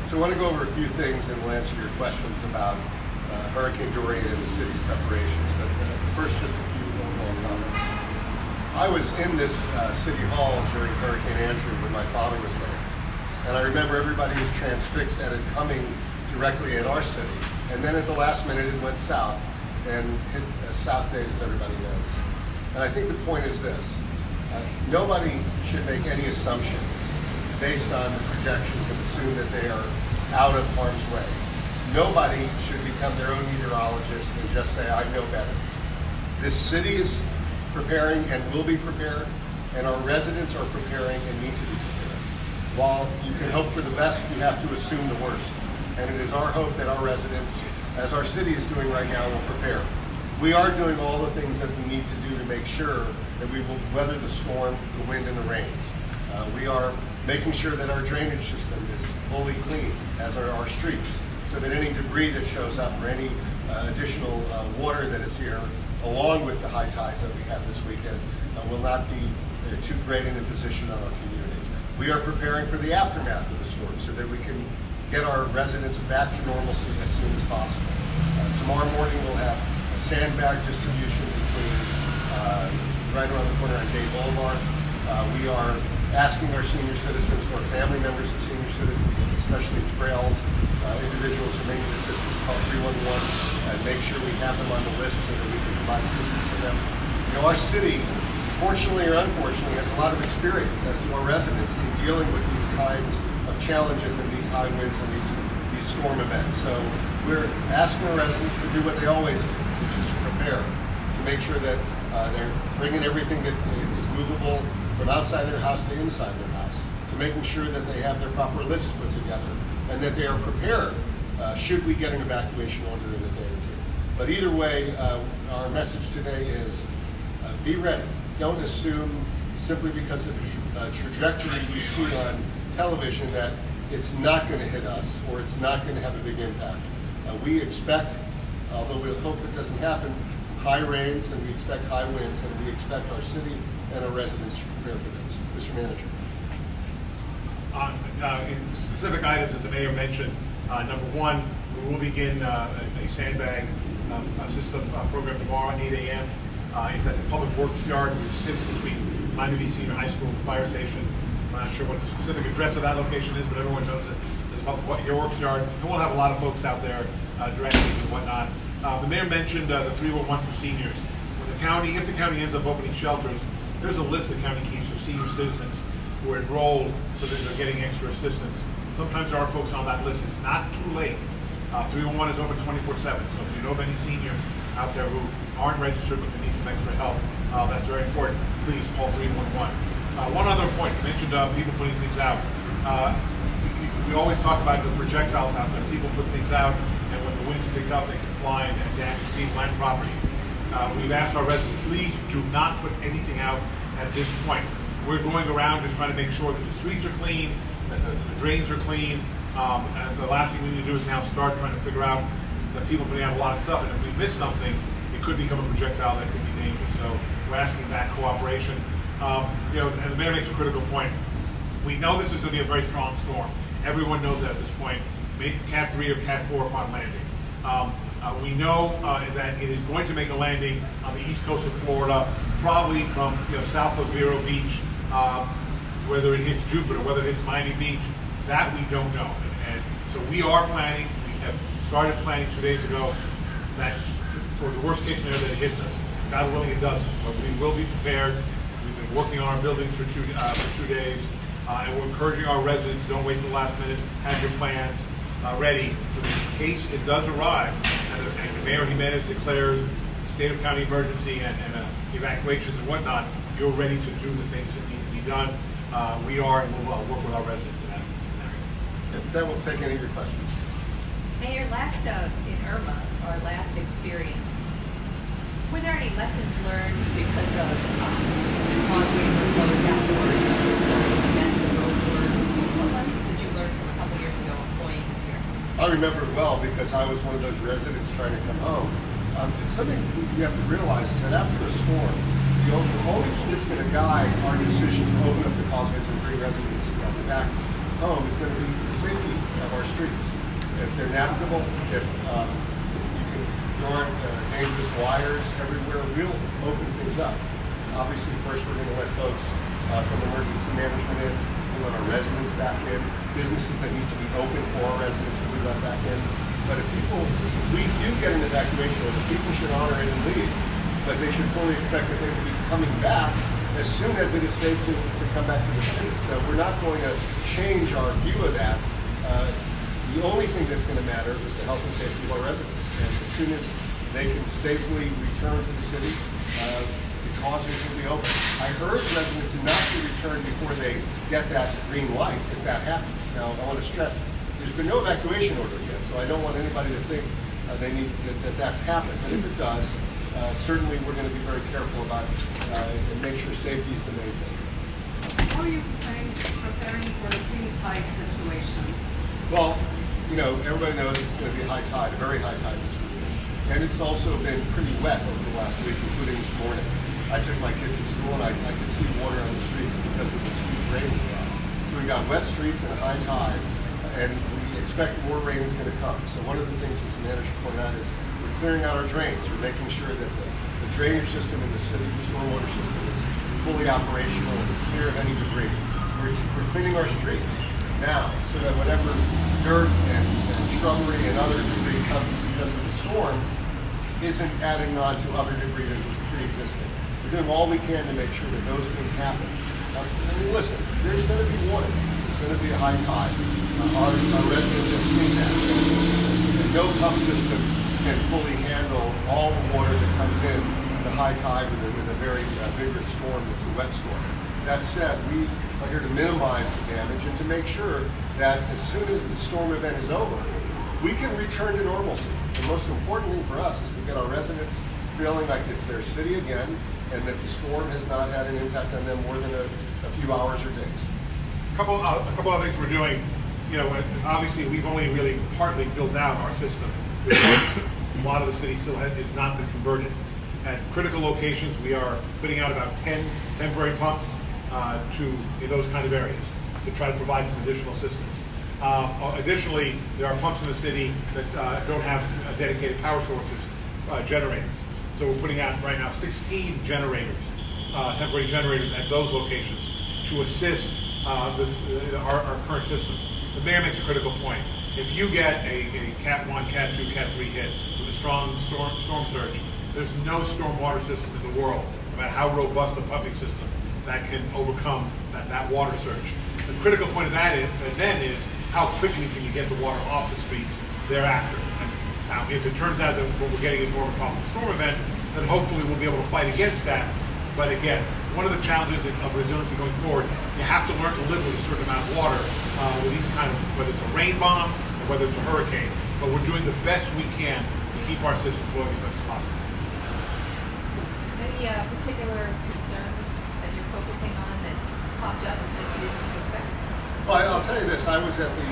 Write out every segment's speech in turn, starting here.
So I want to go over a few things and we'll answer your questions about Hurricane Dorian and the city's preparations. But first, just a few overall comments. I was in this city hall during Hurricane Andrew when my father was there. And I remember everybody was transfixed at it coming directly at our city. And then at the last minute it went south and hit South Dade, as everybody knows. And I think the point is this. Nobody should make any assumptions based on the projections and assume that they are out of harm's way. Nobody should become their own meteorologist and just say, I know better. This city is preparing and will be prepared, and our residents are preparing and need to be prepared. While you can hope for the best, you have to assume the worst. And it is our hope that our residents, as our city is doing right now, will prepare. We are doing all the things that we need to do to make sure that we will weather the storm, the wind, and the rains. We are making sure that our drainage system is fully clean, as are our streets, so that any debris that shows up or any additional water that is here, along with the high tides that we had this weekend, will not be too great an imposition on our community. We are preparing for the aftermath of the storm so that we can get our residents back to normalcy as soon as possible. Tomorrow morning we'll have a sandbag distribution between right around the corner on Day Boulevard. We are asking our senior citizens or family members of senior citizens, especially frail individuals who may need assistance, call 311 and make sure we have them on the list so that we can provide assistance to them. You know, our city, fortunately or unfortunately, has a lot of experience, as do our residents, in dealing with these kinds of challenges and these high winds and these storm events. So we're asking our residents to do what they always do, which is to prepare, to make sure that they're bringing everything that is movable from outside their house to inside their house, to making sure that they have their proper lists put together and that they are prepared should we get an evacuation order in a day or two. But either way, our message today is be ready. Don't assume simply because of the trajectory you see on television that it's not going to hit us or it's not going to have a big impact. We expect, although we'll hope it doesn't happen, high rains and we expect high winds, and we expect our city and our residents to prepare for those. Mr. Manager. In specific items that the mayor mentioned, number one, we will begin a sandbag system program tomorrow at 8 a.m. It's at the Public Works Yard, which sits between Miami Beach Senior High School and the fire station. I'm not sure what the specific address of that location is, but everyone knows that there's a Public Works Yard. And we'll have a lot of folks out there directing and whatnot. The mayor mentioned the 311 for seniors. When the county, if the county ends up opening shelters, there's a list the county keeps of senior citizens who are enrolled so that they're getting extra assistance. Sometimes there are folks on that list. It's not too late. 311 is open 24/7. So if you know of any seniors out there who aren't registered but they need some extra help, that's very important. Please call 311. One other point, you mentioned people putting things out. We always talk about the projectiles out there. People put things out, and when the winds pick up, they can fly and damage people and property. We've asked our residents, please do not put anything out at this point. We're going around just trying to make sure that the streets are clean, that the drains are clean, and the last thing we need to do is now start trying to figure out that people are putting out a lot of stuff, and if we miss something, it could become a projectile that could be dangerous. So we're asking that cooperation. And the mayor makes a critical point. We know this is going to be a very strong storm. Everyone knows that at this point. Maybe Cat 3 or Cat 4 upon landing. We know that it is going to make a landing on the east coast of Florida, probably from south of Vero Beach, whether it hits Jupiter, whether it hits Miami Beach, that we don't know. And so we are planning, we have started planning 2 days ago, that for the worst case scenario that it hits us. God willing it doesn't, but we will be prepared. We've been working on our buildings for 2 days, and we're encouraging our residents, don't wait till the last minute, have your plans ready, so that in case it does arrive, and the Mayor Jimenez declares state of county emergency and evacuations and whatnot, you're ready to do the things that need to be done. We are, and we'll work with our residents in that scenario. Then we'll take any of your questions. Mayor, last in Irma, our last experience, were there any lessons learned because of the causeways were closed outdoors, the mess the roads were? What lessons did you learn from a couple years ago employing this year? I remember it well because I was one of those residents trying to come home. It's something you have to realize is that after a storm, the only thing that's going to guide our decision to open up the causeways and bring residents back home is going to be the safety of our streets. If they're navigable, if there aren't dangerous wires everywhere, we'll open things up. Obviously, first we're going to let folks from emergency management in. We'll let our residents back in. Businesses that need to be open for our residents will be let back in. But if we do get an evacuation order, people should honor it and leave. But they should fully expect that they will be coming back as soon as it is safe to come back to the city. So we're not going to change our view of that. The only thing that's going to matter is the health and safety of our residents. And as soon as they can safely return to the city, the causes will be open. I urge residents not to return before they get that green light, if that happens. Now, I want to stress, there's been no evacuation order yet, so I don't want anybody to think that's happened. But if it does, certainly we're going to be very careful about and make sure safety is the main thing. How are you preparing for the pretty tight situation? Well, everybody knows it's going to be high tide, a very high tide this weekend. And it's also been pretty wet over the last week, including this morning. I took my kid to school and I could see water on the streets because of this huge rain we got. So we got wet streets and a high tide, and we expect more rain is going to come. So one of the things as the manager pointed out is we're clearing out our drains. We're making sure that the drainage system in the city, the stormwater system, is fully operational and clear of any debris. We're cleaning our streets now so that whatever dirt and shrubbery and other debris comes because of the storm isn't adding on to other debris that was pre-existing. We're doing all we can to make sure that those things happen. Listen, there's going to be water. There's going to be a high tide. Our residents have seen that. And no pump system can fully handle all the water that comes in the high tide with a very vigorous storm that's a wet storm. That said, we are here to minimize the damage and to make sure that as soon as the storm event is over, we can return to normalcy. The most important thing for us is to get our residents feeling like it's their city again and that the storm has not had an impact on them more than a few hours or days. A couple of things we're doing. Obviously we've only really partly built out our system. A lot of the city still has not been converted. At critical locations, we are putting out about 10 temporary pumps to those kind of areas to try to provide some additional assistance. Additionally, there are pumps in the city that don't have dedicated power sources, generators. So we're putting out right now 16 generators, temporary generators at those locations to assist our current system. The mayor makes a critical point. If you get a Cat 1, Cat 2, Cat 3 hit with a strong storm surge, there's no stormwater system in the world, no matter how robust a pumping system, that can overcome that water surge. The critical point of that is how quickly can you get the water off the streets thereafter. And now, if it turns out that what we're getting is more of a tropical storm event, then hopefully we'll be able to fight against that. But again, one of the challenges of resiliency going forward, you have to learn to live with a certain amount of water with these kind of, whether it's a rain bomb or whether it's a hurricane. But we're doing the best we can to keep our system flowing as much as possible. Any particular concerns that you're focusing on that popped up that you didn't expect? Well, I'll tell you this. I was at the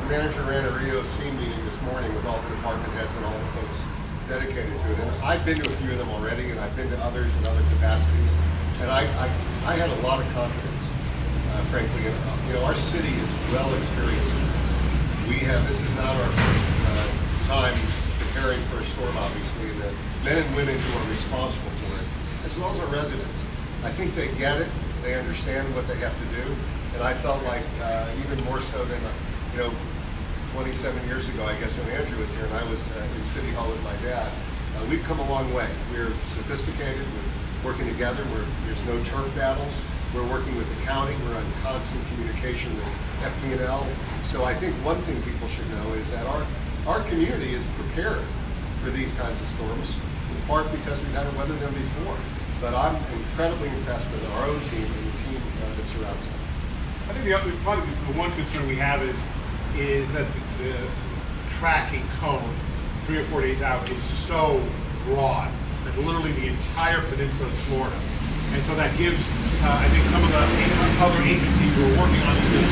manager ran a REOC meeting this morning with all the department heads and all the folks dedicated to it. And I've been to a few of them already, and I've been to others in other capacities. And I had a lot of confidence, frankly. Our city is well experienced in this. This is not our first time preparing for a storm, obviously. The men and women who are responsible for it, as well as our residents, I think they get it. They understand what they have to do. And I felt like even more so than 27 years ago, I guess, when Andrew was here and I was in City Hall with my dad, we've come a long way. We're sophisticated, we're working together, there's no turf battles, we're working with the county, we're in constant communication with FP&L. So I think one thing people should know is that our community is prepared for these kinds of storms, in part because we've had to weather them before. But I'm incredibly impressed with our own team and the team that surrounds them. I think probably the one concern we have is that the tracking cone 3 or 4 days out is so broad that literally the entire peninsula of Florida. And so that gives, I think, some of the other agencies who are working on these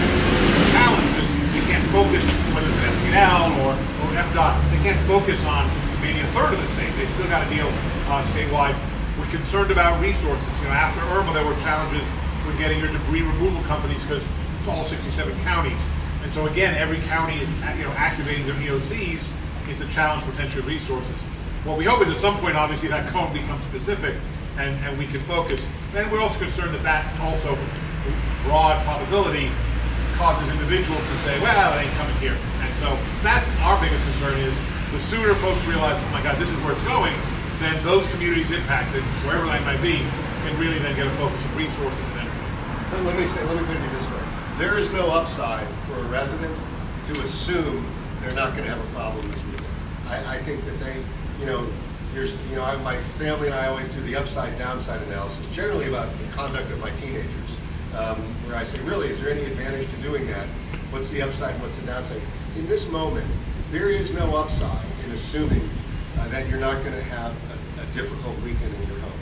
challenges, they can't focus, whether it's an FPL or FDOT, they can't focus on maybe a third of the state. They still got to deal statewide. We're concerned about resources. After Irma, there were challenges with getting your debris removal companies because it's all 67 counties. And so again, every county is activating their EOCs. It's a challenge potential resources. What we hope is at some point, obviously, that cone becomes specific and we can focus. And we're also concerned that that also broad probability causes individuals to say, well, it ain't coming here. And so that's our biggest concern is the sooner folks realize, oh my God, this is where it's going, then those communities impacted, wherever they might be, can really then get a focus of resources and energy. Let me put it this way. There is no upside for a resident to assume they're not going to have a problem this weekend. I think that they, my family and I always do the upside downside analysis, generally about the conduct of my teenagers, where I say, really, is there any advantage to doing that? What's the upside and what's the downside? In this moment, there is no upside in assuming that you're not going to have a difficult weekend in your home.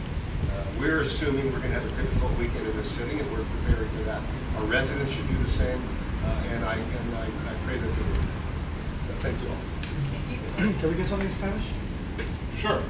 We're assuming we're going to have a difficult weekend in this city, and we're preparing for that. Our residents should do the same, and I pray that they will. So thank you all. Can we get something in Spanish? Sure.